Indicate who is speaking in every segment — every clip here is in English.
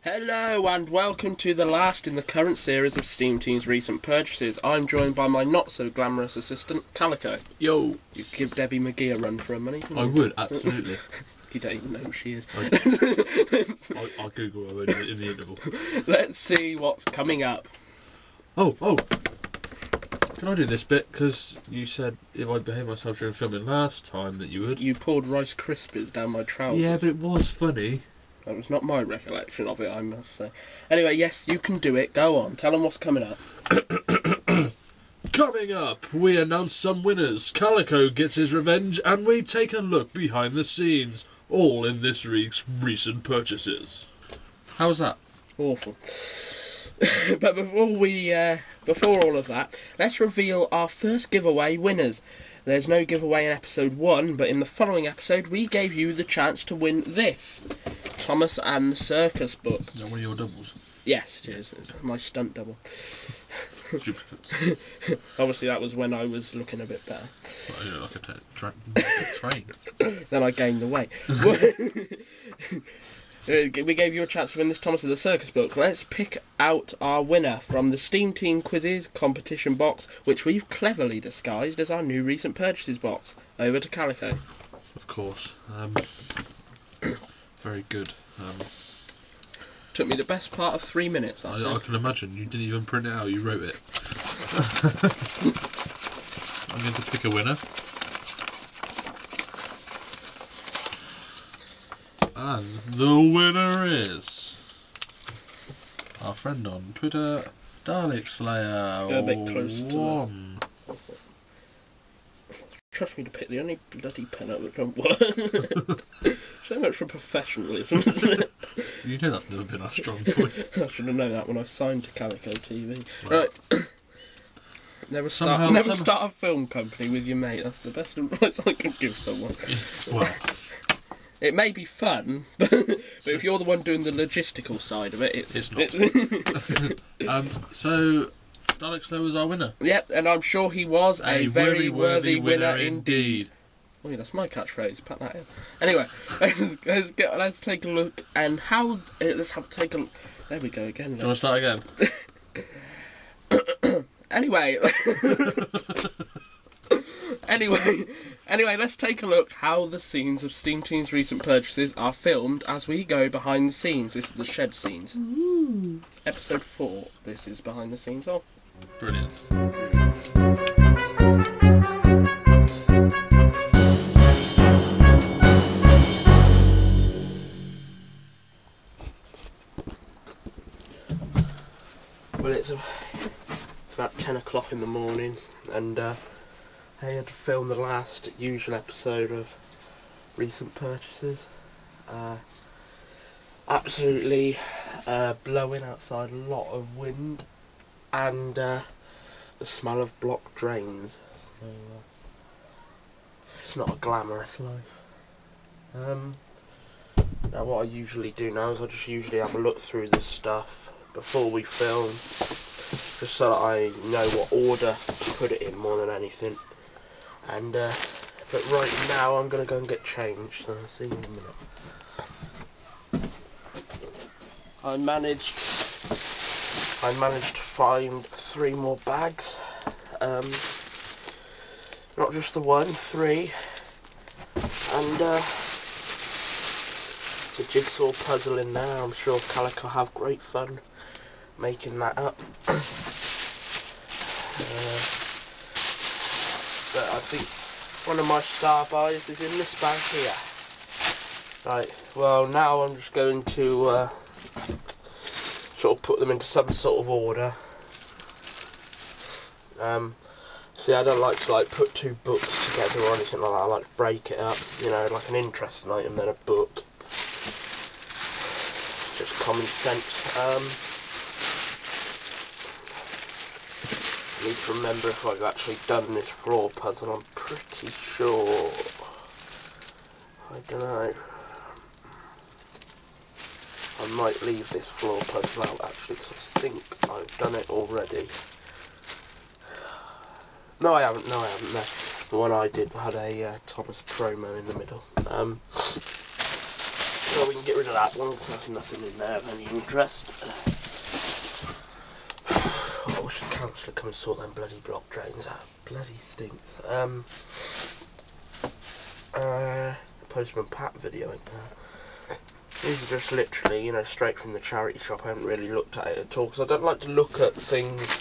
Speaker 1: Hello and welcome to the last in the current series of SteamTeam's recent purchases. I'm joined by my not-so-glamorous assistant, Calico.
Speaker 2: Yo!
Speaker 1: You give Debbie McGee a run for her money?
Speaker 2: I would, absolutely.
Speaker 1: You don't even know who she is.
Speaker 2: I'll Google her in the interval.
Speaker 1: Let's see what's coming up.
Speaker 2: Oh! Can I do this bit? Because you said if I'd behave myself during filming last time that you would.
Speaker 1: You poured Rice Krispies down my trousers.
Speaker 2: Yeah, but it was funny.
Speaker 1: That was not my recollection of it, I must say. Anyway, yes, you can do it. Go on. Tell them what's coming up.
Speaker 2: Coming up, we announce some winners. Calico gets his revenge, and we take a look behind the scenes. All in this week's recent purchases. How was that?
Speaker 1: Awful. But before all of that, let's reveal our first giveaway winners. There's no giveaway in episode 1, but in the following episode we gave you the chance to win this Thomas and the Circus book.
Speaker 2: Is that one of your doubles?
Speaker 1: Yes, it is. It's my stunt double.
Speaker 2: Duplicates.
Speaker 1: Obviously that was when I was looking a bit better.
Speaker 2: Well, yeah, like a train.
Speaker 1: Then I gained the weight. We gave you a chance to win this Thomas and the Circus book. Let's pick out our winner from the Steam Team Quizzes competition box, which we've cleverly disguised as our new recent purchases box. Over to Calico.
Speaker 2: Of course. Very good.
Speaker 1: Took me the best part of 3 minutes.
Speaker 2: I can imagine. You didn't even print it out, you wrote it. I'm going to pick a winner. And the winner is our friend on Twitter, Dalek Slayer.
Speaker 1: Go a bit close to
Speaker 2: one.
Speaker 1: Trust me to pick the only bloody pen up that don't work. So much for professionalism, isn't it?
Speaker 2: You know that's never been our strong point.
Speaker 1: I should have known that when I signed to Calico TV.
Speaker 2: Right.
Speaker 1: Never start a film company with your mate. That's the best advice I can give someone.
Speaker 2: Well,
Speaker 1: it may be fun, but if you're the one doing the logistical side of it,
Speaker 2: it's not. So, Dalek Slayer was our winner.
Speaker 1: Yep, and I'm sure he was a very worthy winner indeed. Oh, yeah, that's my catchphrase. Pat that in. Anyway, let's take a look and how. Take a look. There we go again.
Speaker 2: Do you want to start again?
Speaker 1: Anyway. Anyway, let's take a look how the scenes of Steam Team's recent purchases are filmed as we go behind the scenes. This is the shed scenes.
Speaker 2: Ooh.
Speaker 1: Episode 4. This is behind the scenes of.
Speaker 2: Brilliant.
Speaker 1: Well, it's about 10 o'clock in the morning, and I had to film the last usual episode of recent purchases. Absolutely blowing outside, a lot of wind, and the smell of blocked drains. So, it's not a glamorous life. Now what I usually do now is I just usually have a look through this stuff before we film, just so that I know what order to put it in more than anything. And but right now I'm going to go and get changed, so I'll see you in a minute. I managed to find 3 more bags. Not just the one, 3. And the jigsaw puzzle in there. I'm sure Calico will have great fun making that up. But I think one of my star buys is in this bag here. Right, well now I'm just going to sort of put them into some sort of order. See, I don't like to put 2 books together or anything like that. I like to break it up, you know, like an interesting item then a book. Just common sense. I need to remember if I've actually done this floor puzzle. I'm pretty sure. I don't know. I might leave this floor puzzle out actually, because I think I've done it already. No, I haven't. No. The one I did had a Thomas promo in the middle. So we can get rid of that one because there's nothing in there of any interest. I wish the council would come and sort them bloody block drains out. Bloody stinks. Postman Pat video, ain't there? These are just literally, you know, straight from the charity shop. I haven't really looked at it at all because I don't like to look at things,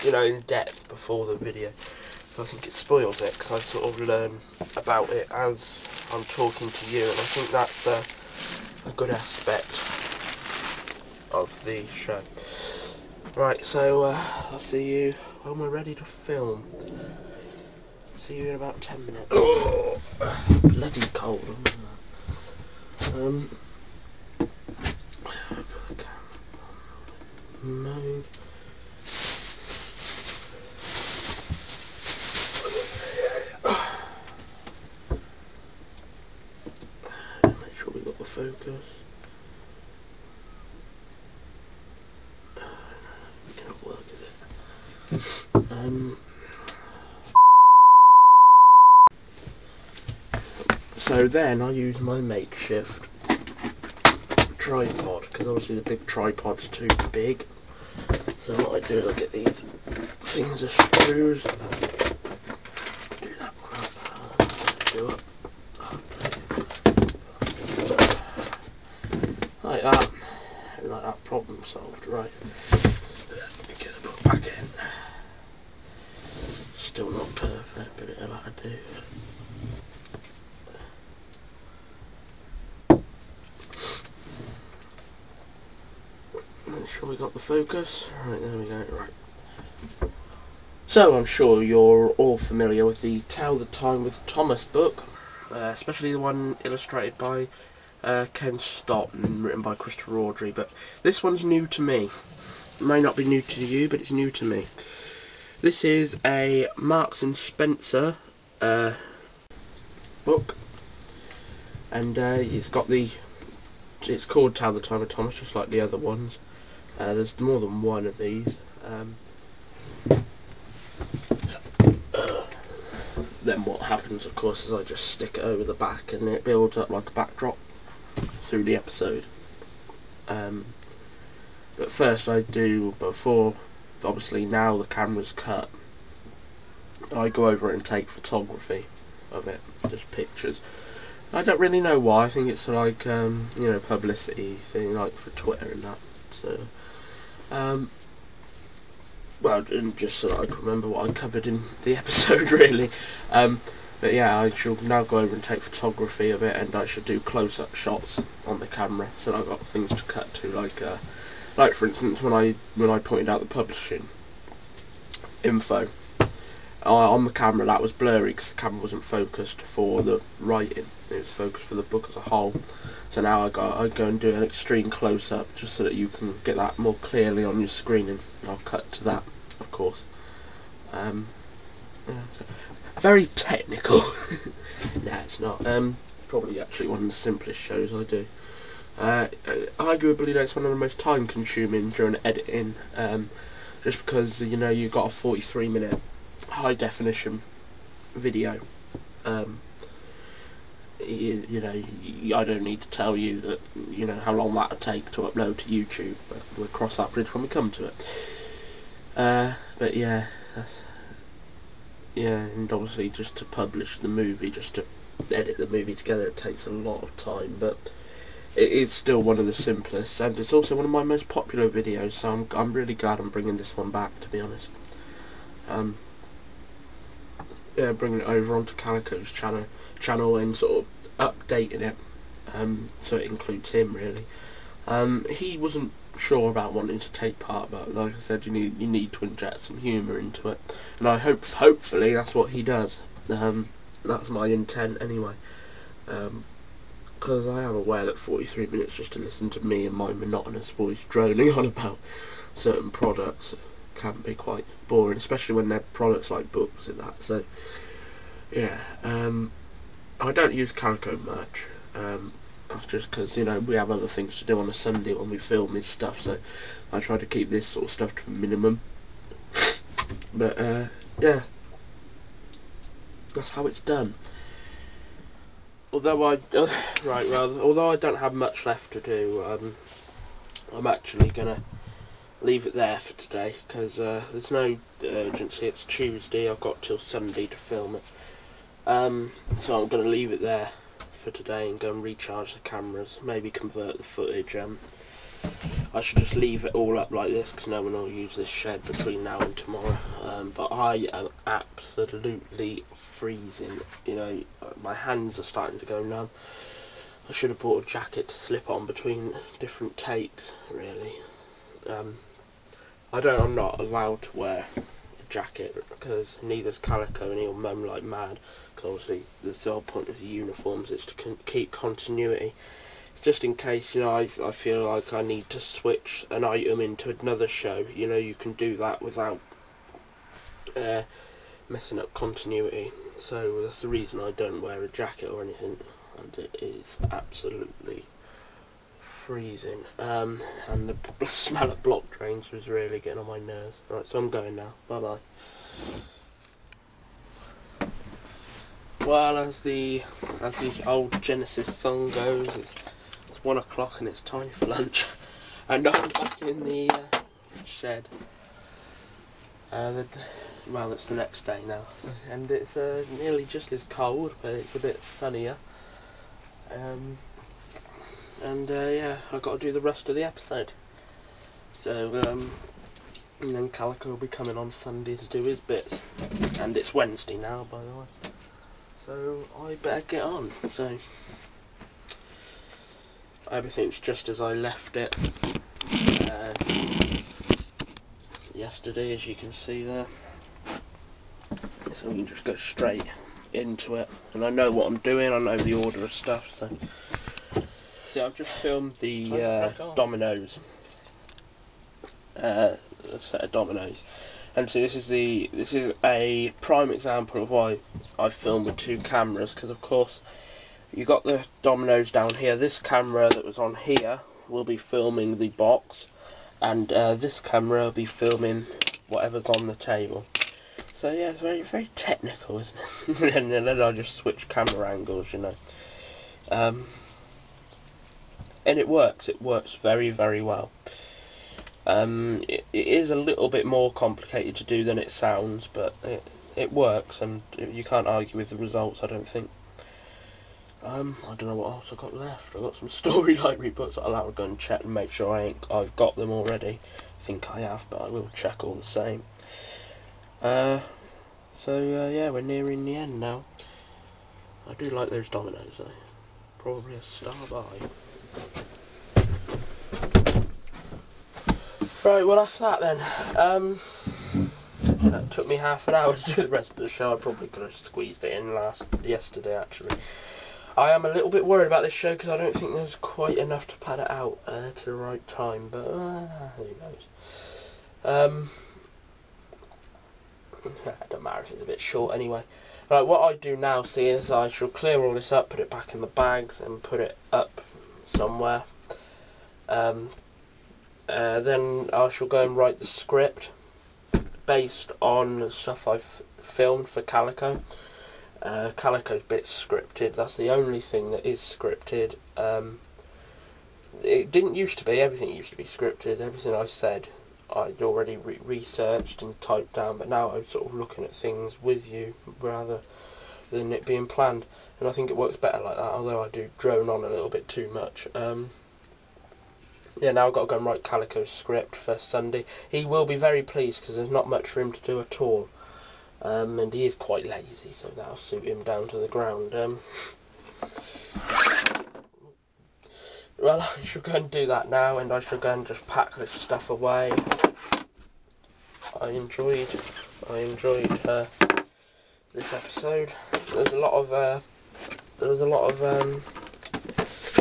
Speaker 1: you know, in depth before the video. So I think it spoils it because I sort of learn about it as I'm talking to you, and I think that's a good aspect of the show. Right, so I'll see you when we're ready to film. See you in about 10 minutes. Oh, bloody cold. No. Make sure we got the focus. We cannot work, is it? So then I use my makeshift tripod because obviously the big tripod's too big. So what I do is I get these things of screws. Do that crap. Do it. Like that. And like that, problem solved. Right. Get it put back in. Still not perfect, but it'll have to do. Make sure we got the focus. Right, there we go. Right. So I'm sure you're all familiar with the Tell the Time with Thomas book, especially the one illustrated by Ken Stott and written by Christopher Audrey. But this one's new to me. It may not be new to you, but it's new to me. This is a Marks and Spencer book, and it's called Tell the Time with Thomas, just like the other ones. There's more than one of these. Then what happens, of course, is I just stick it over the back and it builds up like a backdrop through the episode. But first I do, before, obviously now the camera's cut, I go over it and take photography of it, just pictures. I don't really know why. I think it's like you know, publicity thing, like for Twitter and that. So, well, and just so that I can remember what I covered in the episode, really. But yeah, I shall now go over and take photography of it, and I should do close-up shots on the camera, so that I've got things to cut to, like for instance when I pointed out the publishing info. On the camera that was blurry because the camera wasn't focused for the writing, it was focused for the book as a whole. So now I go and do an extreme close-up just so that you can get that more clearly on your screen, and I'll cut to that, of course. Yeah, so very technical. No, it's not. Probably actually one of the simplest shows I do. Arguably that's one of the most time consuming during editing, just because, you know, you've got a 43-minute high definition video. You know, I don't need to tell you that, you know, how long that would take to upload to YouTube, but we'll cross that bridge when we come to it. But yeah, yeah, and obviously just to publish the movie, just to edit the movie together, it takes a lot of time, but it is still one of the simplest, and it's also one of my most popular videos, so I'm really glad I'm bringing this one back, to be honest. Yeah, bringing it over onto Calico's channel and sort of updating it, so it includes him, really. He wasn't sure about wanting to take part, but like I said, you need to inject some humour into it, and I hopefully that's what he does. That's my intent anyway, because I am aware that 43 minutes just to listen to me and my monotonous voice droning on about certain products can be quite boring, especially when they're products like books and that. So yeah, I don't use Calico much. That's just because, you know, we have other things to do on a Sunday when we film his stuff, so I try to keep this sort of stuff to a minimum. But yeah, that's how it's done. although I although I don't have much left to do, I'm actually gonna leave it there for today because there's no urgency. It's Tuesday. I've got till Sunday to film it, so I'm gonna leave it there for today and go and recharge the cameras. Maybe convert the footage. I should just leave it all up like this because no one will use this shed between now and tomorrow. But I am absolutely freezing. You know, my hands are starting to go numb. I should have bought a jacket to slip on between different takes, really. I'm not allowed to wear a jacket because neither's Calico and he'll moan like mad. Because obviously the whole point of the uniforms is to keep continuity. Just in case, you know, I feel like I need to switch an item into another show, you know, you can do that without messing up continuity. So that's the reason I don't wear a jacket or anything, and it is absolutely freezing. And the smell of block drains was really getting on my nerves. Right, so I'm going now. Bye bye. Well, as the old Genesis song goes, it's 1 o'clock and it's time for lunch, and I'm back in the shed. Well, it's the next day now, and it's nearly just as cold, but it's a bit sunnier. Yeah, I've got to do the rest of the episode. So, and then Calico will be coming on Sunday to do his bits, and it's Wednesday now, by the way. So I better get on. So. Everything's just as I left it yesterday, as you can see there. So we can just go straight into it. And I know what I'm doing, I know the order of stuff. So I've just filmed the dominoes, a set of dominoes. And so this is a prime example of why I filmed with 2 cameras, because of course you got the dominoes down here. This camera that was on here will be filming the box, and this camera will be filming whatever's on the table. So yeah, it's very, very technical, isn't it? And then I just switch camera angles, you know. And it works. It works very, very well. It is a little bit more complicated to do than it sounds, but it works, and you can't argue with the results, I don't think. I don't know what else I've got left. I've got some story library books that I'll have to go and check and make sure I've got them already. I think I have, but I will check all the same. Yeah, we're nearing the end now. I do like those dominoes though. Probably a star by. Right, well that's that then. That took me half an hour to do the rest of the show. I probably could have squeezed it in yesterday actually. I am a little bit worried about this show because I don't think there's quite enough to pad it out to the right time, but who knows. It don't matter if it's a bit short anyway. Right, what I do now, see, is I shall clear all this up, put it back in the bags and put it up somewhere. Then I shall go and write the script based on the stuff I've filmed for Calico. Calico's bit's scripted. That's the only thing that is scripted. It didn't used to be. Everything used to be scripted. Everything I said I'd already researched and typed down, but now I'm sort of looking at things with you rather than it being planned, and I think it works better like that, although I do drone on a little bit too much. Yeah, now I've got to go and write Calico's script for Sunday. He will be very pleased because there's not much for him to do at all. And he is quite lazy, so that'll suit him down to the ground. Well, I shall go and do that now, and I shall go and just pack this stuff away. I enjoyed this episode. There was a lot of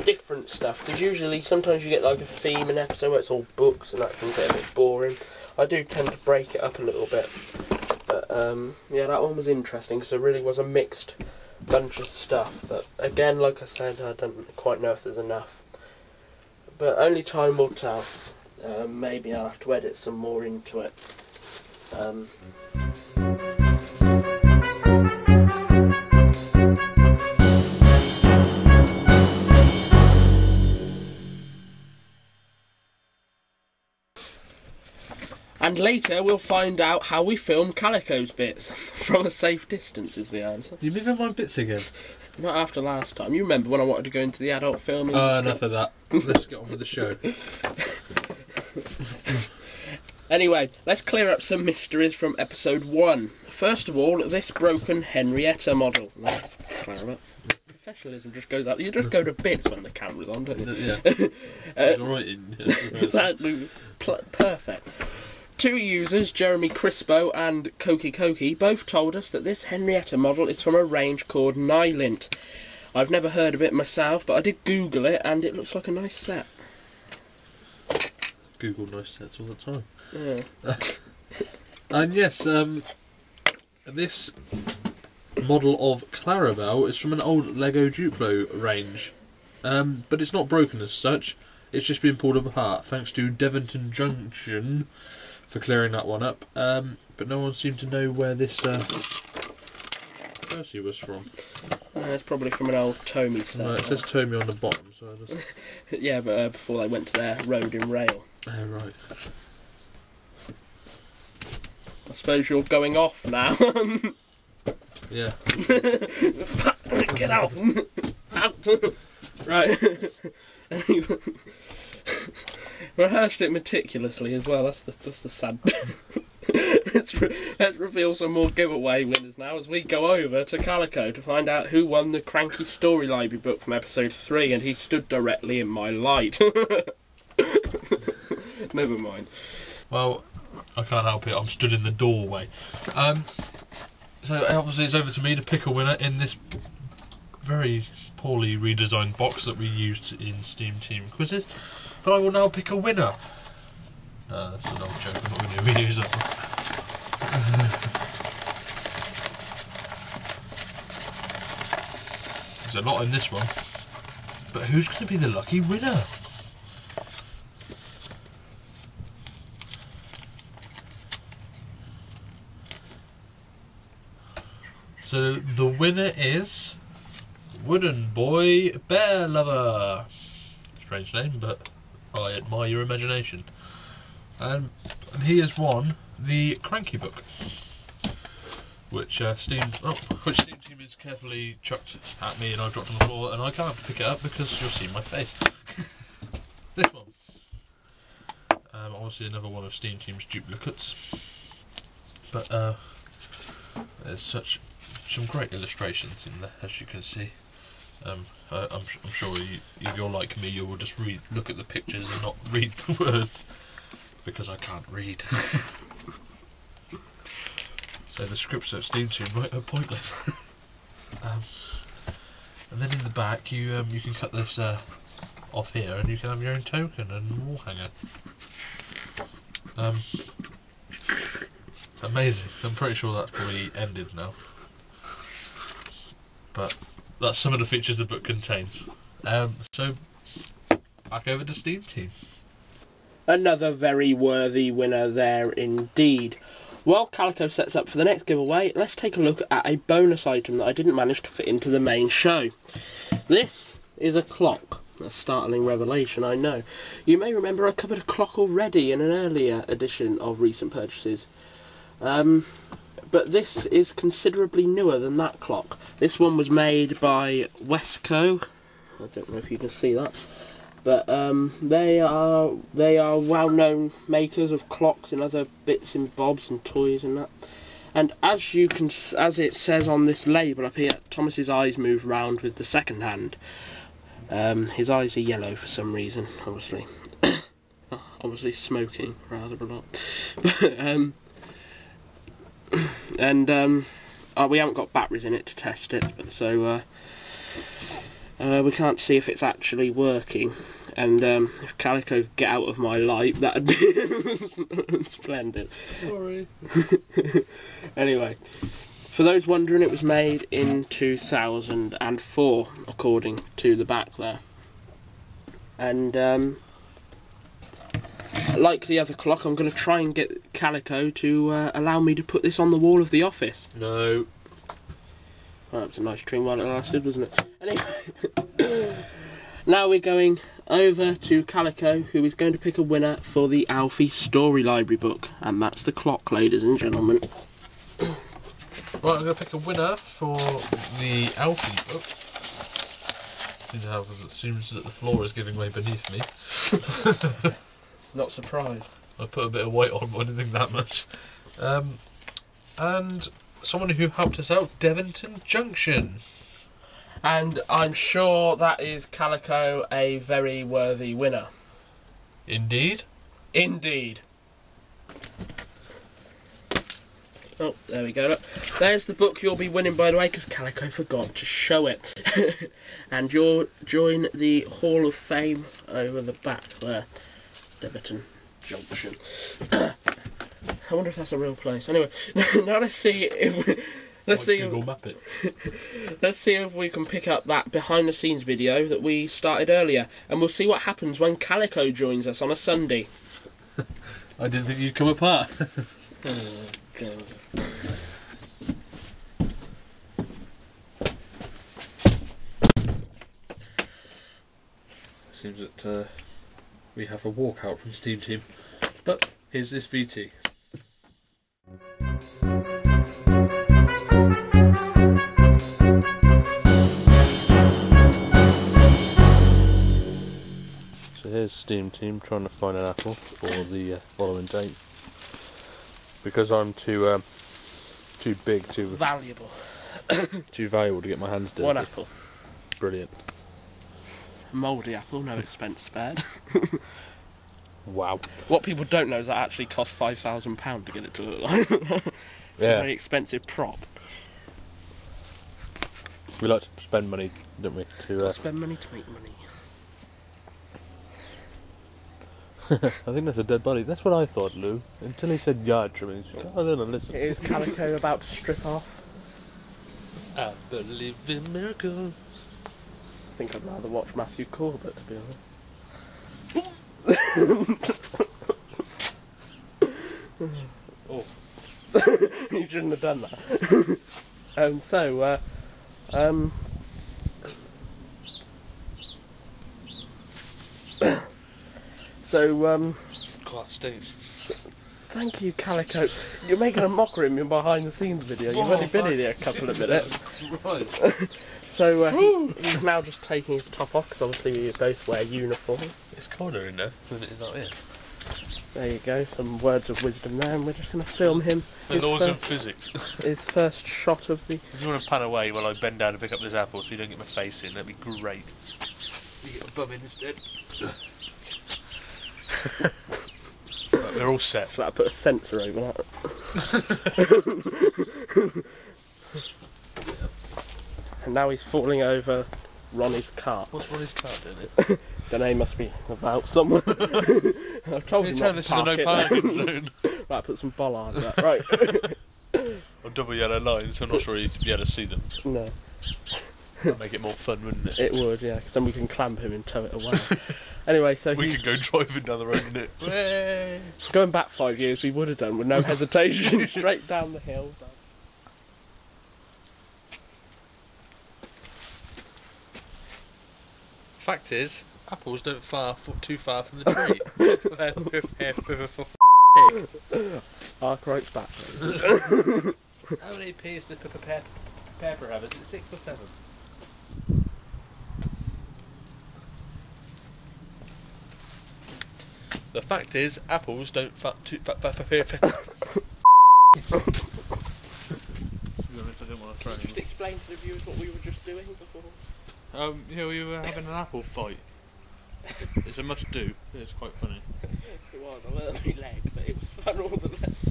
Speaker 1: different stuff, because usually sometimes you get like a theme in an episode where it's all books, and that can get a bit boring. I do tend to break it up a little bit. But yeah, that one was interesting because it really was a mixed bunch of stuff. But again, like I said, I don't quite know if there's enough. But only time will tell. Maybe I'll have to edit some more into it. And later we'll find out how we film Calico's bits from a safe distance is the answer.
Speaker 2: You moving my bits again?
Speaker 1: Not after last time. You remember when I wanted to go into the adult filming?
Speaker 2: Oh, enough of that. Let's get on with the show.
Speaker 1: Anyway, let's clear up some mysteries from episode 1. First of all, this broken Henrietta model. Let's clear up. Professionalism just goes up. You just go to bits when the camera's on, don't you?
Speaker 2: Yeah. It's alright in.
Speaker 1: Exactly. Perfect. 2 users, Jeremy Crispo and Koki, both told us that this Henrietta model is from a range called Nylint. I've never heard of it myself, but I did Google it and it looks like a nice set.
Speaker 2: Google nice sets all the time.
Speaker 1: Yeah.
Speaker 2: And yes, this model of Clarabelle is from an old Lego Duplo range. But it's not broken as such, it's just been pulled apart thanks to Devonton Junction for clearing that one up. But no one seemed to know where this Percy was from.
Speaker 1: It's probably from an old Tommy set.
Speaker 2: No, it says Tommy on the bottom, so I just...
Speaker 1: Yeah, but before they went to their road and rail.
Speaker 2: Oh, right.
Speaker 1: I suppose you're going off now.
Speaker 2: Yeah.
Speaker 1: Get out! Out! Right. Rehearsed it meticulously as well. That's the sad. Let's reveal some more giveaway winners now as we go over to Calico to find out who won the Cranky Story Library book from episode 3, and he stood directly in my light. Never mind.
Speaker 2: Well, I can't help it. I'm stood in the doorway. So obviously it's over to me to pick a winner in this very poorly redesigned box that we used in Steam Team quizzes. But I will now pick a winner. That's an old joke. I'm not going to reuse that one. There's a lot in this one. But who's going to be the lucky winner? So the winner is Wooden Boy Bear Lover. Strange name, but I admire your imagination. And he has won the Cranky book, which Steam Team has carefully chucked at me, and I've dropped on the floor, and I can't pick it up because you'll see my face. This one. Obviously another one of Steam Team's duplicates, but there's some great illustrations in there, as you can see. I'm sure if you're like me, you will just look at the pictures and not read the words, because I can't read. So the scripts that Steam Team write are pointless. And then in the back, you can cut this off here, and you can have your own token and wall hanger. Amazing. I'm pretty sure that's probably ended now. But that's some of the features the book contains. So, back over to Steam Team.
Speaker 1: Another very worthy winner there indeed. While Calico sets up for the next giveaway, let's take a look at a bonus item that I didn't manage to fit into the main show. This is a clock. A startling revelation, I know. You may remember I covered a clock already in an earlier edition of Recent Purchases. But this is considerably newer than that clock. This one was made by Westco. I don't know if you can see that. But they are well-known makers of clocks and other bits and bobs and toys and that. And as it says on this label up here, Thomas's eyes move round with the second hand. His eyes are yellow for some reason, obviously. Obviously smoking rather a lot. We haven't got batteries in it to test it, so we can't see if it's actually working. And if Calico could get out of my light, that'd be splendid.
Speaker 2: Sorry.
Speaker 1: Anyway, for those wondering, it was made in 2004, according to the back there. And like the other clock, I'm going to try and get Calico to allow me to put this on the wall of the office.
Speaker 2: No.
Speaker 1: Well, that was a nice dream while it lasted, wasn't it? Anyway, Now we're going over to Calico, who is going to pick a winner for the Alfie Story Library book. And that's the clock, ladies and gentlemen.
Speaker 2: Right, I'm going to pick a winner for the Alfie book. It seems that the floor is giving way beneath me.
Speaker 1: Not surprised.
Speaker 2: I put a bit of weight on, but I didn't think that much. And someone who helped us out, Devonton Junction.
Speaker 1: And I'm sure that is Calico a very worthy winner.
Speaker 2: Indeed.
Speaker 1: Indeed. Oh, there we go. Look, there's the book you'll be winning, by the way, because Calico forgot to show it. And you'll join the Hall of Fame over the back there. Devonton Junction. I wonder if that's a real place. Anyway, now let's see if let's see if we can pick up that behind the scenes video that we started earlier, and we'll see what happens when Calico joins us on a Sunday.
Speaker 2: I didn't think you'd come apart.
Speaker 1: Oh God.
Speaker 2: Seems that we have a walkout from Steam Team, but here's this VT. So here's Steam Team trying to find an apple for the following date. Because I'm too big, too
Speaker 1: Valuable.
Speaker 2: too valuable to get my hands dirty.
Speaker 1: One apple.
Speaker 2: Brilliant.
Speaker 1: Mouldy apple, no expense spared.
Speaker 2: Wow.
Speaker 1: What people don't know is that actually cost £5,000 to get it to look like that. It's a very expensive prop.
Speaker 2: We like to spend money, don't we?
Speaker 1: Spend money to make money.
Speaker 2: I think that's a dead body. That's what I thought, Lou. Until he said yard trimming. Oh, no, listen.
Speaker 1: Is Calico about to strip off?
Speaker 2: I believe in miracles.
Speaker 1: I think I'd rather watch Matthew Corbett, to be honest.
Speaker 2: Oh.
Speaker 1: You shouldn't have done that.
Speaker 2: God, stinks.
Speaker 1: Thank you, Calico. You're making a mockery of me behind the scenes video. You've only been in here a couple of minutes.
Speaker 2: Right.
Speaker 1: So he's now just taking his top off, because obviously we both wear uniforms.
Speaker 2: It's colder in there than it is out here.
Speaker 1: There you go, some words of wisdom there, and we're just going to film him.
Speaker 2: The laws of physics.
Speaker 1: His first shot of the...
Speaker 2: If you want to pan away while I bend down to pick up this apple so you don't get my face in, that'd be great. You get my bum in instead. Right, they're all set.
Speaker 1: Should I put a sensor over that? And now he's falling over Ronnie's cart.
Speaker 2: What's Ronnie's cart doing it?
Speaker 1: The name must be about somewhere. I've told you not
Speaker 2: this
Speaker 1: to
Speaker 2: is a no parking zone.
Speaker 1: Right, put some bollards up. Right.
Speaker 2: On double yellow lines, so I'm not sure you'd be able to see them.
Speaker 1: No.
Speaker 2: That'd make it more fun, wouldn't it?
Speaker 1: It would, yeah, because then we can clamp him and tow it away. Anyway, so
Speaker 2: we could go driving down the road in it.
Speaker 1: Going back 5 years, we would have done with no hesitation, straight down the hill.
Speaker 2: Fact is, apples don't fall too far from the tree.
Speaker 1: Arc ropes back.
Speaker 2: How many P's does pepper have? Is it 6 or 7? The fact is, apples don't too far.
Speaker 1: Just explain to the viewers what we were just doing before.
Speaker 2: Yeah, we were having an apple fight. It's a must do. It's quite funny.
Speaker 1: It was, I hurt my leg, but it was fun all the less.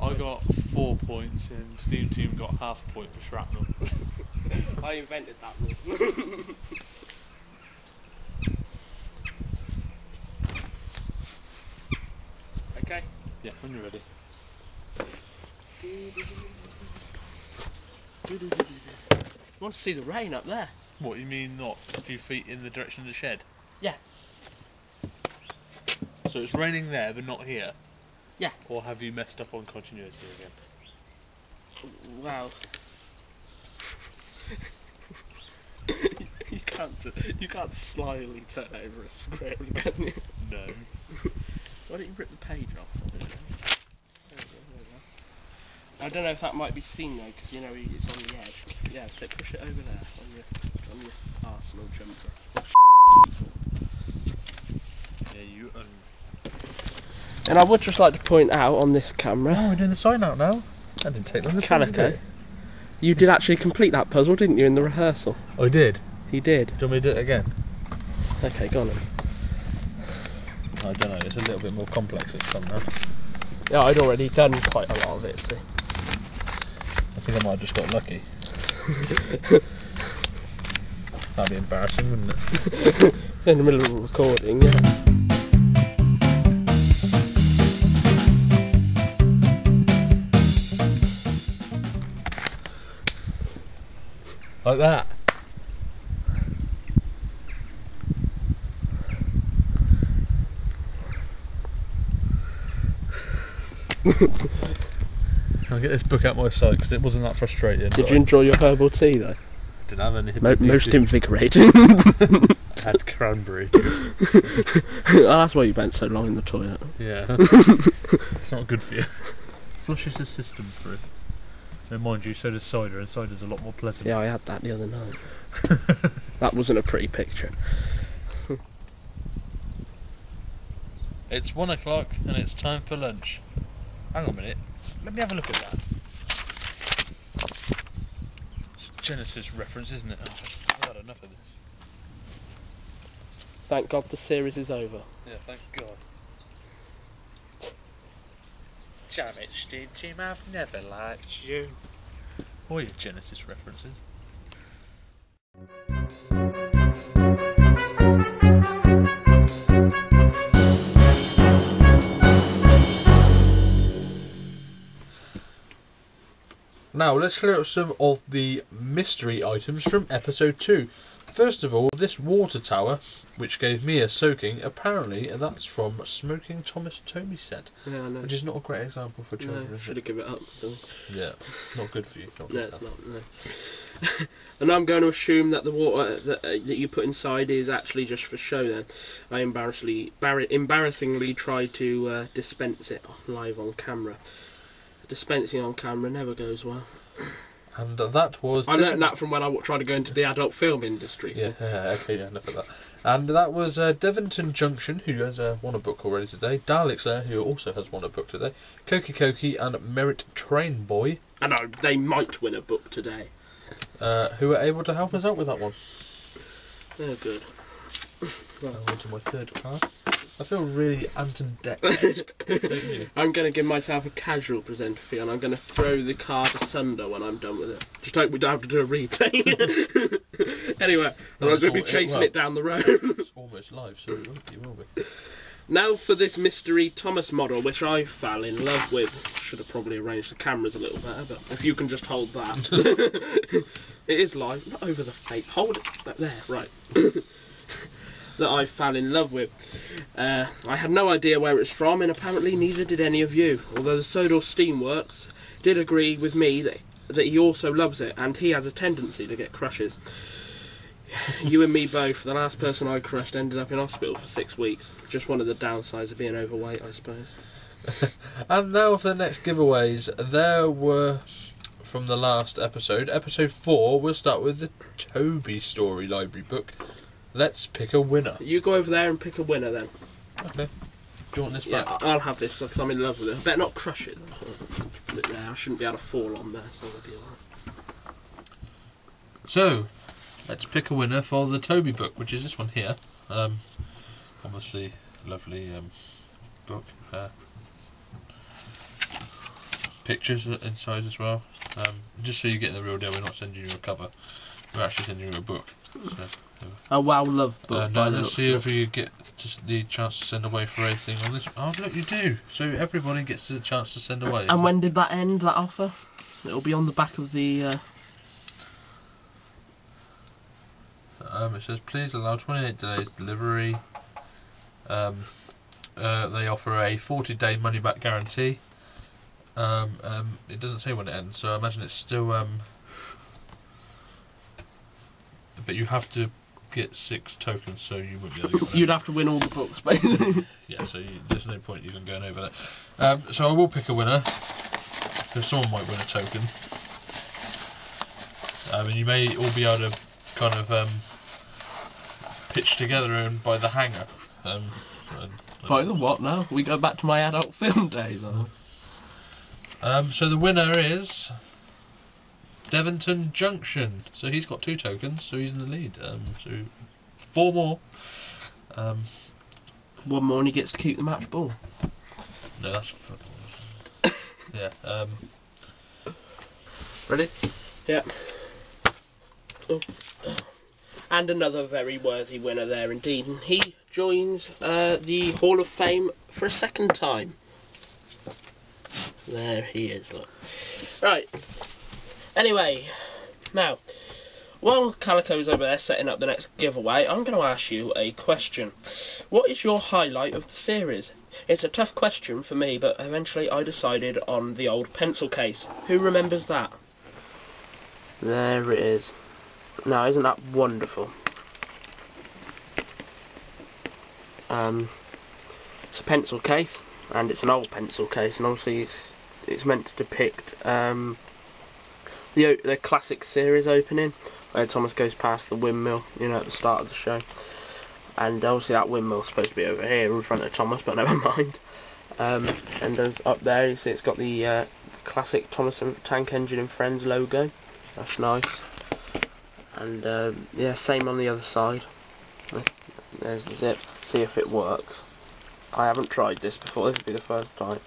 Speaker 2: I got 4 points and Steam Team got half a point for shrapnel.
Speaker 1: I invented that rule. Okay?
Speaker 2: Yeah, when you're ready.
Speaker 1: You want to see the rain up there?
Speaker 2: What, you mean not a few feet in the direction of the shed?
Speaker 1: Yeah.
Speaker 2: So it's raining there but not here?
Speaker 1: Yeah.
Speaker 2: Or have you messed up on continuity again?
Speaker 1: Wow. You can't slyly turn over a script, can you?
Speaker 2: No.
Speaker 1: Why don't you rip the page off? I don't know if that might be seen though, because you know it's on the edge. Yeah, so push it over there on your Arsenal jumper.
Speaker 2: Yeah, you.
Speaker 1: And I would just like to point out on this camera.
Speaker 2: Oh, we're doing the sign out now. That didn't take long.
Speaker 1: Calico. You did actually complete that puzzle, didn't you, in the rehearsal?
Speaker 2: I did.
Speaker 1: He did.
Speaker 2: Do you want me to do it again?
Speaker 1: Okay, go on then.
Speaker 2: I don't know. It's a little bit more complex this time now.
Speaker 1: Yeah, I'd already done quite a lot of it, so.
Speaker 2: I think I might have just got lucky. That'd be embarrassing, wouldn't it?
Speaker 1: In the middle of a recording, yeah.
Speaker 2: Like that. I'll get this book out my sight because it wasn't that frustrating.
Speaker 1: Did you enjoy your herbal tea though?
Speaker 2: Didn't have any.
Speaker 1: Most invigorating.
Speaker 2: Had cranberry.
Speaker 1: Oh, that's why you spent so long in the toilet.
Speaker 2: Yeah. It's not good for you. Flushes the system through. So mind you, so does cider, and cider's a lot more pleasant.
Speaker 1: Yeah, I had that the other night. That wasn't a pretty picture.
Speaker 2: It's 1 o'clock and it's time for lunch. Hang on a minute. Let me have a look at that. It's a Genesis reference, isn't it? Oh, I've had enough of this.
Speaker 1: Thank God the series is over.
Speaker 2: Yeah, thank God. Damn it, SteamTeam, I've never liked you. All your Genesis references. Now, let's clear up some of the mystery items from episode 2. First of all, this water tower, which gave me a soaking, apparently that's from Smoking Thomas Toby set.
Speaker 1: Yeah, I know.
Speaker 2: Which is not a great example for children.
Speaker 1: No, should have given it up.
Speaker 2: Yeah, not good for you.
Speaker 1: No, it's not. No. And I'm going to assume that the water that you put inside is actually just for show. Then I embarrassingly tried to dispense it live on camera. Dispensing on camera never goes well.
Speaker 2: And that was...
Speaker 1: I learned that from when I tried to go into the adult film industry. So.
Speaker 2: Yeah, okay, yeah, enough of that. And that was Devonton Junction, who has won a book already today. Daleks there, who also has won a book today. Koki and Merit Train Boy.
Speaker 1: I know, they might win a book today.
Speaker 2: Who were able to help us out with that one.
Speaker 1: Oh, good.
Speaker 2: Well, on to my third card. I feel really Anton Deck-esque, don't you?
Speaker 1: I'm going to give myself a casual presenter feel, and I'm going to throw the card asunder when I'm done with it. Just hope we don't have to do a retake. Anyway, I'm going to be chasing it down the road.
Speaker 2: It's almost live, so it will be.
Speaker 1: Now for this mystery Thomas model, which I fell in love with. Should have probably arranged the cameras a little better, but if you can just hold that. It is live, not over the face. Hold it back there, right. That I fell in love with. I had no idea where it's from, and apparently neither did any of you. Although the Sodor Steamworks did agree with me that he also loves it, and he has a tendency to get crushes. You and me both. The last person I crushed ended up in hospital for 6 weeks. Just one of the downsides of being overweight, I suppose.
Speaker 2: And now for the next giveaways. There were, from the last episode, episode 4, we'll start with the Toby Story Library book. Let's pick a winner.
Speaker 1: You go over there and pick a winner then.
Speaker 2: Okay. Do you want this back?
Speaker 1: Yeah, I'll have this because I'm in love with it. I better not crush it. Put it there. I shouldn't be able to fall on there, so I'll be alright.
Speaker 2: So, let's pick a winner for the Toby book, which is this one here. Obviously, lovely book. Pictures inside as well. Just so you get the real deal, we're not sending you a cover. We're actually sending you a book. So,
Speaker 1: a wow love book.
Speaker 2: now let's see if you get the chance to send away for anything on this. Oh look, you do. So everybody gets the chance to send away.
Speaker 1: And when did that end? That offer? It'll be on the back of the.
Speaker 2: It says please allow 28 days delivery. They offer a 40-day money-back guarantee. It doesn't say when it ends, so I imagine it's still. But you have to get 6 tokens, so you wouldn't be able to get one.
Speaker 1: You'd have to win all the books, basically.
Speaker 2: Yeah, so there's no point even going over that. So I will pick a winner, because someone might win a token. And you may all be able to kind of pitch together and buy the hanger.
Speaker 1: By the what now? We go back to my adult film days,
Speaker 2: so the winner is Devonton Junction. So he's got 2 tokens, so he's in the lead. So 4 more.
Speaker 1: One more and he gets to keep the match ball.
Speaker 2: No, that's... yeah.
Speaker 1: Ready? Yeah. Oh. And another very worthy winner there indeed. And he joins the Hall of Fame for a 2nd time. There he is, look. Right. Anyway, now, while Calico's over there setting up the next giveaway, I'm going to ask you a question. What is your highlight of the series? It's a tough question for me, but eventually I decided on the old pencil case. Who remembers that? There it is. Now, isn't that wonderful? It's a pencil case, and it's an old pencil case, and obviously it's meant to depict the classic series opening, where Thomas goes past the windmill, you know, at the start of the show. And obviously that windmill's supposed to be over here in front of Thomas, but never mind. And then up there, you see it's got the classic Thomas and Tank Engine and Friends logo. That's nice. And yeah, same on the other side. There's the zip. See if it works. I haven't tried this before. This will be the first time.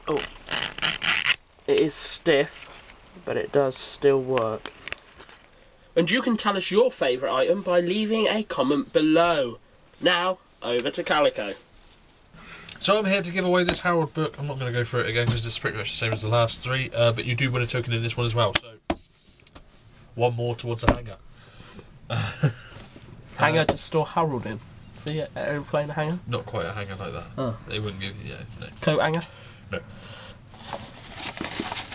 Speaker 1: Oh, it is stiff, but it does still work. And you can tell us your favourite item by leaving a comment below. Now, over to Calico.
Speaker 2: So I'm here to give away this Harold book. I'm not going to go through it again because it's pretty much the same as the last 3, but you do win a token in this one as well, so 1 more towards a hanger.
Speaker 1: Hanger to store Harold in. See an aeroplane hanger?
Speaker 2: Not quite a hanger like that. Oh. They wouldn't give you, no.
Speaker 1: Coat hanger?
Speaker 2: No.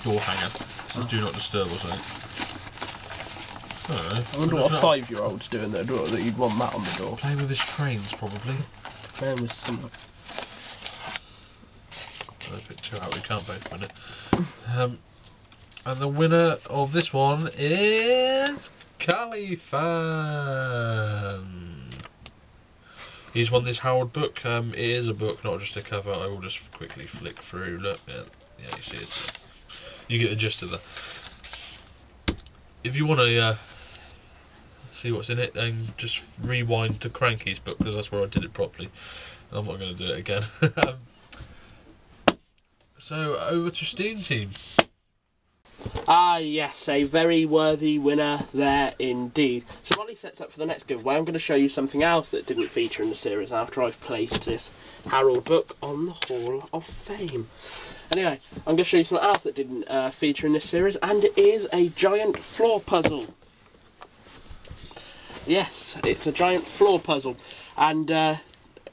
Speaker 2: Door hanger. It says do not disturb or something.
Speaker 1: I wonder what a 5-year-old's doing there, that you'd want that on the door.
Speaker 2: Playing with his trains, probably.
Speaker 1: Playing with some...
Speaker 2: I'll pick 2 out, we can't both win it. And the winner of this one is... CalicoBonEsterphon. He's won this Harold book. It is a book, not just a cover. I will just quickly flick through. Look, yeah, you see it. You get the gist of that. If you want to see what's in it, then just rewind to Cranky's book, because that's where I did it properly. I'm not going to do it again. So over to Steam Team.
Speaker 1: Ah yes, a very worthy winner there indeed. So while he sets up for the next giveaway, I'm going to show you something else that didn't feature in the series after I've placed this Harold book on the Hall of Fame. Anyway, I'm going to show you something else that didn't feature in this series, and it is a giant floor puzzle. Yes, it's a giant floor puzzle, and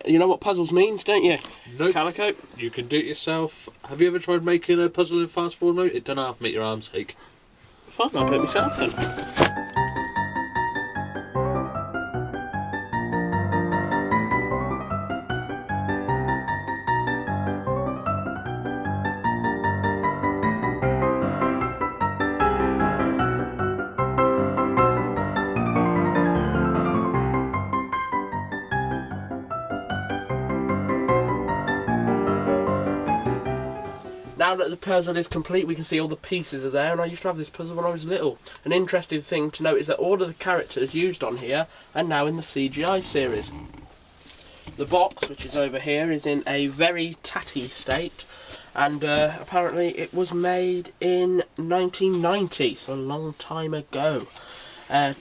Speaker 1: you know what puzzles means, don't you?
Speaker 2: Nope.
Speaker 1: Calico?
Speaker 2: You can do it yourself. Have you ever tried making a puzzle in fast forward mode? It doesn't have to make your arms ache.
Speaker 1: Fine, I'll do it myself then. Now that the puzzle is complete, we can see all the pieces are there, and I used to have this puzzle when I was little. An interesting thing to note is that all of the characters used on here are now in the CGI series. The box, which is over here, is in a very tatty state, and apparently it was made in 1990, so a long time ago.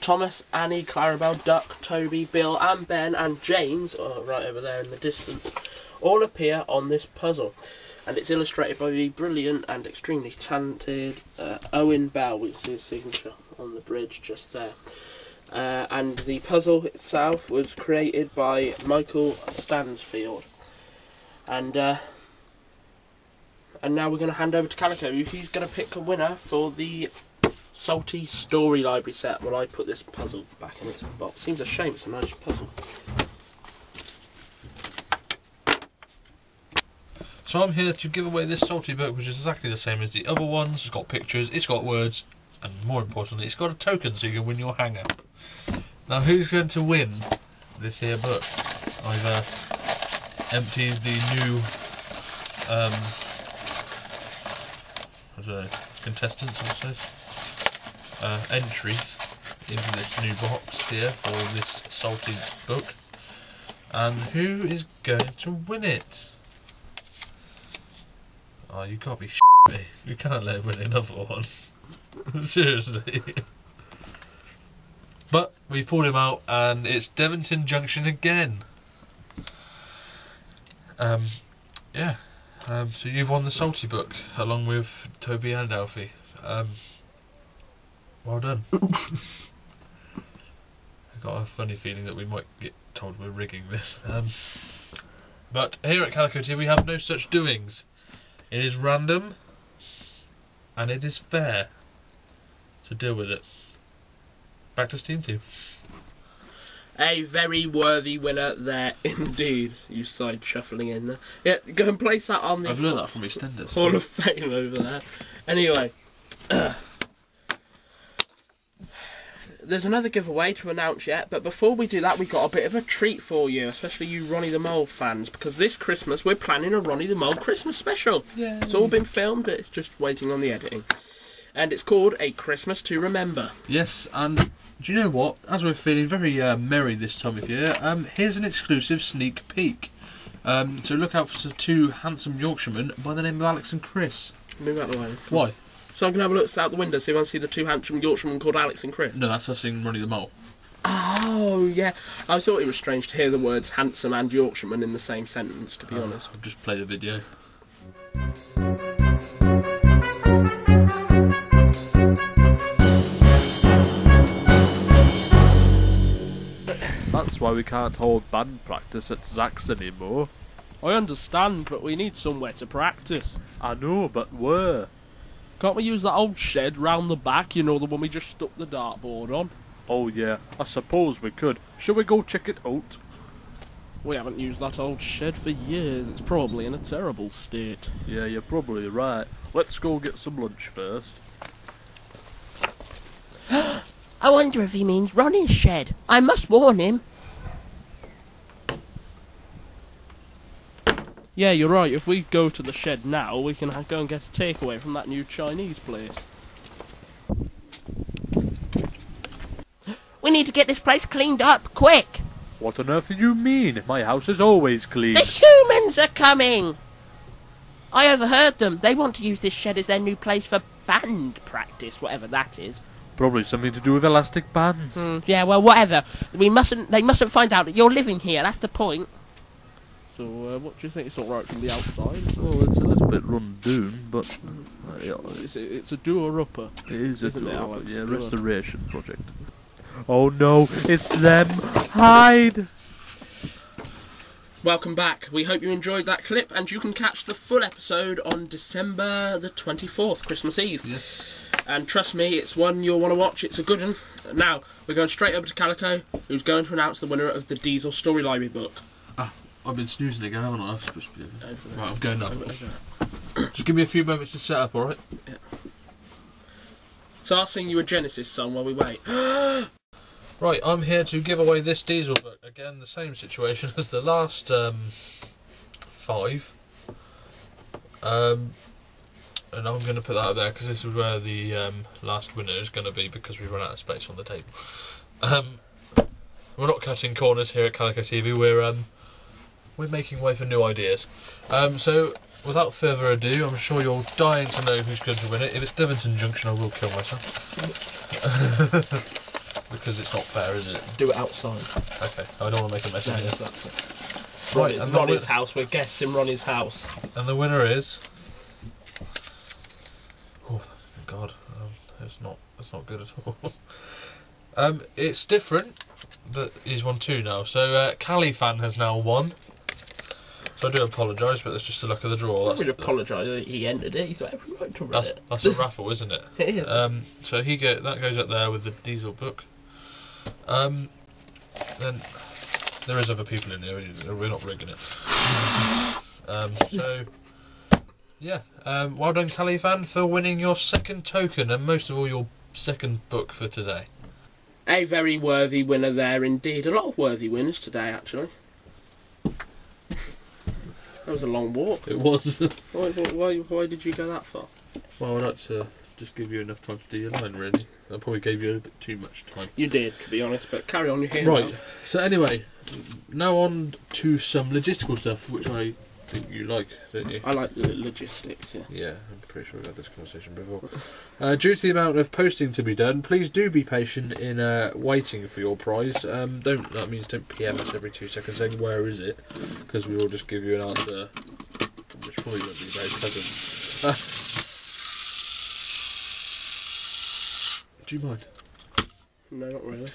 Speaker 1: Thomas, Annie, Clarabelle, Duck, Toby, Bill and Ben and James, right over there in the distance, all appear on this puzzle. And it's illustrated by the brilliant and extremely talented Owen Bell, which is his signature on the bridge just there. And the puzzle itself was created by Michael Stansfield. And now we're going to hand over to Calico. He's going to pick a winner for the Salty Story Library set. Well, I put this puzzle back in its box. Seems a shame, it's a nice puzzle.
Speaker 2: So I'm here to give away this salty book, which is exactly the same as the other ones. It's got pictures, it's got words, and more importantly, it's got a token so you can win your hanger. Now, who's going to win this here book? I've emptied the new, I don't know, contestants, I suppose, entries into this new box here for this salty book. And who is going to win it? Oh, you can't be me. You can't let him win another one. Seriously. But we've pulled him out, and it's Devonton Junction again. Yeah. So you've won the salty book, along with Toby and Alfie. Well done. I've got a funny feeling that we might get told we're rigging this. But here at Calico TV we have no such doings. It is random, and it is fair. So deal with it. Back to Steam Team.
Speaker 1: A very worthy winner there indeed. You side shuffling in there. Yeah, go and place that on the
Speaker 2: I've learned that from EastEnders.
Speaker 1: Hall of Fame over there. Anyway, there's another giveaway to announce yet, but before we do that, we've got a bit of a treat for you, especially you Ronnie the Mole fans, because this Christmas we're planning a Ronnie the Mole Christmas special.
Speaker 2: Yay.
Speaker 1: It's all been filmed, it's just waiting on the editing. And it's called A Christmas to Remember.
Speaker 2: Yes, and do you know what? As we're feeling very merry this time of year, here's an exclusive sneak peek. So look out for two handsome Yorkshiremen by the name of Alex and Chris.
Speaker 1: Move out of the way.
Speaker 2: Why?
Speaker 1: So I can have a look out the window, see if I can see the two handsome Yorkshiremen called Alex and Chris.
Speaker 2: No, that's us seeing Ronnie the Mole.
Speaker 1: Oh, yeah. I thought it was strange to hear the words handsome and Yorkshireman in the same sentence, to be honest.
Speaker 2: I'll just play the video.
Speaker 3: That's why we can't hold band practice at Zach's anymore.
Speaker 1: I understand, but we need somewhere to practice.
Speaker 3: I know, but where?
Speaker 1: Can't we use that old shed round the back, you know, the one we just stuck the dartboard on?
Speaker 3: Oh yeah, I suppose we could. Shall we go check it out?
Speaker 1: We haven't used that old shed for years. It's probably in a terrible state.
Speaker 3: Yeah, you're probably right. Let's go get some lunch first.
Speaker 4: I wonder if he means Ronnie's shed. I must warn him.
Speaker 1: Yeah, you're right. If we go to the shed now, we can go and get a takeaway from that new Chinese place.
Speaker 4: We need to get this place cleaned up, quick.
Speaker 3: What on earth do you mean? My house is always clean.
Speaker 4: The humans are coming. I overheard them. They want to use this shed as their new place for band practice, whatever that is.
Speaker 3: Probably something to do with elastic bands.
Speaker 4: Yeah, well, whatever. They mustn't find out that you're living here. That's the point.
Speaker 1: So, what do you think? It's all right from the outside?
Speaker 3: Well, it's a little bit run down, but
Speaker 1: It's a doer-upper.
Speaker 3: it is a
Speaker 1: Isn't it,
Speaker 3: doer,
Speaker 1: Alex?
Speaker 3: yeah,
Speaker 1: Doer.
Speaker 3: restoration project. Oh no, it's them! Hide!
Speaker 1: Welcome back. We hope you enjoyed that clip, and you can catch the full episode on December the 24th, Christmas Eve.
Speaker 2: Yes.
Speaker 1: And trust me, it's one you'll want to watch. It's a good one. Now, we're going straight over to Calico, who's going to announce the winner of the Diesel Story Library book.
Speaker 2: I've been snoozing again, haven't I? I'm supposed to be over. Right, I'm going now.
Speaker 1: Over.
Speaker 2: Just give me a few moments to set up, alright?
Speaker 1: Yeah. So I'll sing you a Genesis song while we wait.
Speaker 2: Right, I'm here to give away this Diesel book. Again, the same situation as the last 5. And I'm going to put that up there because this is where the last winner is going to be because we've run out of space on the table. We're not cutting corners here at Calico TV. We're making way for new ideas. So, without further ado, I'm sure you're dying to know who's going to win it. If it's Devonton Junction, I will kill myself. Because it's not fair, is it?
Speaker 1: Do it outside.
Speaker 2: Okay, I don't want to make a mess of it.
Speaker 1: That's it.
Speaker 2: Right, and
Speaker 1: Ronnie's house. We're guests in Ronnie's house.
Speaker 2: And the winner is... Oh, thank God. It's not good at all. It's different, but he's won 2 now. So, CaliFan has now won. So I do apologise, but that's just the luck of the draw.
Speaker 1: I would apologise. He entered it. He's got every right to read it.
Speaker 2: That's a raffle, isn't it?
Speaker 1: It is.
Speaker 2: So that goes up there with the diesel book. Then there is other people in here. We're not rigging it. So yeah, well done, Califan, for winning your second token and most of all your second book for today.
Speaker 1: A very worthy winner there indeed. A lot of worthy winners today, actually. That was a long walk.
Speaker 2: It was.
Speaker 1: Why did you go that far?
Speaker 2: Well, I'd like to just give you enough time to do your line, really. I probably gave you a bit too much time.
Speaker 1: You did, to be honest, but carry on, you're here
Speaker 2: Right,
Speaker 1: now.
Speaker 2: so anyway, now on to some logistical stuff, which I think you like, don't you?
Speaker 1: I like the logistics, yeah.
Speaker 2: Yeah, I'm pretty sure we've had this conversation before. Due to the amount of posting to be done, please do be patient in waiting for your prize. That means don't PM us every 2 seconds saying, where is it? Because we will just give you an answer, which probably won't be very pleasant. Do you mind?
Speaker 1: No, not really.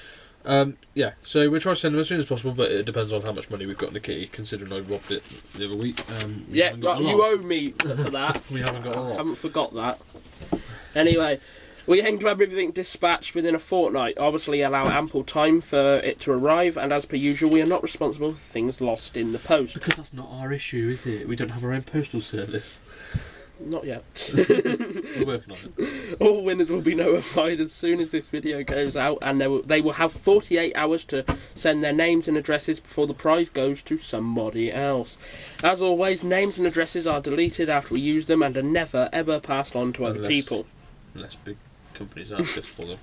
Speaker 2: Yeah, so we'll try to send them as soon as possible, but it depends on how much money we've got in the kitty, considering I robbed it the other week.
Speaker 1: Yeah, you owe me for that.
Speaker 2: We haven't got a lot.
Speaker 1: I haven't forgot that. Anyway, we aim to have everything dispatched within a fortnight. Obviously allow ample time for it to arrive, and as per usual, we are not responsible for things lost in the post.
Speaker 2: Because that's not our issue, is it? We don't have our own postal service.
Speaker 1: Not yet.
Speaker 2: We're working on it.
Speaker 1: All winners will be notified as soon as this video goes out, and they will have 48 hours to send their names and addresses before the prize goes to somebody else. As always, names and addresses are deleted after we use them and are never ever passed on to other people.
Speaker 2: Unless big companies ask us for them.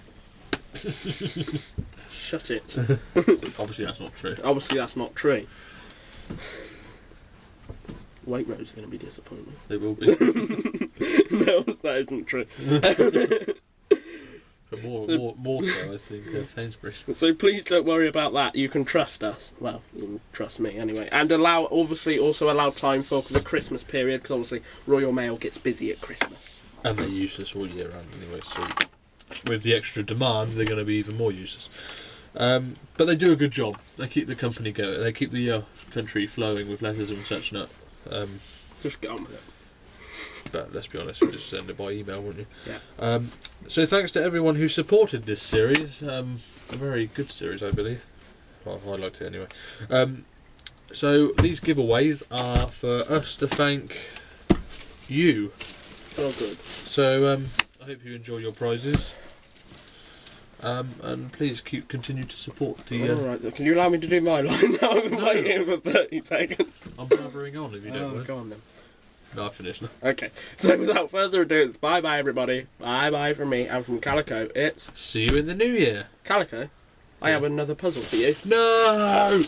Speaker 1: Shut it.
Speaker 2: Obviously that's not true.
Speaker 1: Obviously that's not true. Waitrose are going to be disappointed.
Speaker 2: They will be.
Speaker 1: No, that isn't true.
Speaker 2: But more so, I think, Sainsbury's.
Speaker 1: So please don't worry about that. You can trust us. Well, you can trust me anyway. And also allow time for the Christmas period, because obviously Royal Mail gets busy at Christmas.
Speaker 2: And they're useless all year round anyway, so with the extra demand, they're going to be even more useless. But they do a good job. They keep the company going. They keep the country flowing with letters and such not.
Speaker 1: Just get on with it.
Speaker 2: But let's be honest, we'll just send it by email, wouldn't you?
Speaker 1: Yeah.
Speaker 2: So thanks to everyone who supported this series. A very good series, I believe. Well, I liked it anyway. So these giveaways are for us to thank you.
Speaker 1: Oh, good.
Speaker 2: So I hope you enjoy your prizes. And please continue to support the...
Speaker 1: Alright, can you allow me to do my line now? I've been waiting for 30 seconds.
Speaker 2: I'm blabbering on if you don't mind.
Speaker 1: Go on then.
Speaker 2: No, I finished now.
Speaker 1: Okay, so without further ado, it's bye-bye everybody. Bye-bye from me, and from Calico, it's...
Speaker 2: See you in the new year.
Speaker 1: Calico, I have another puzzle for you.
Speaker 2: No!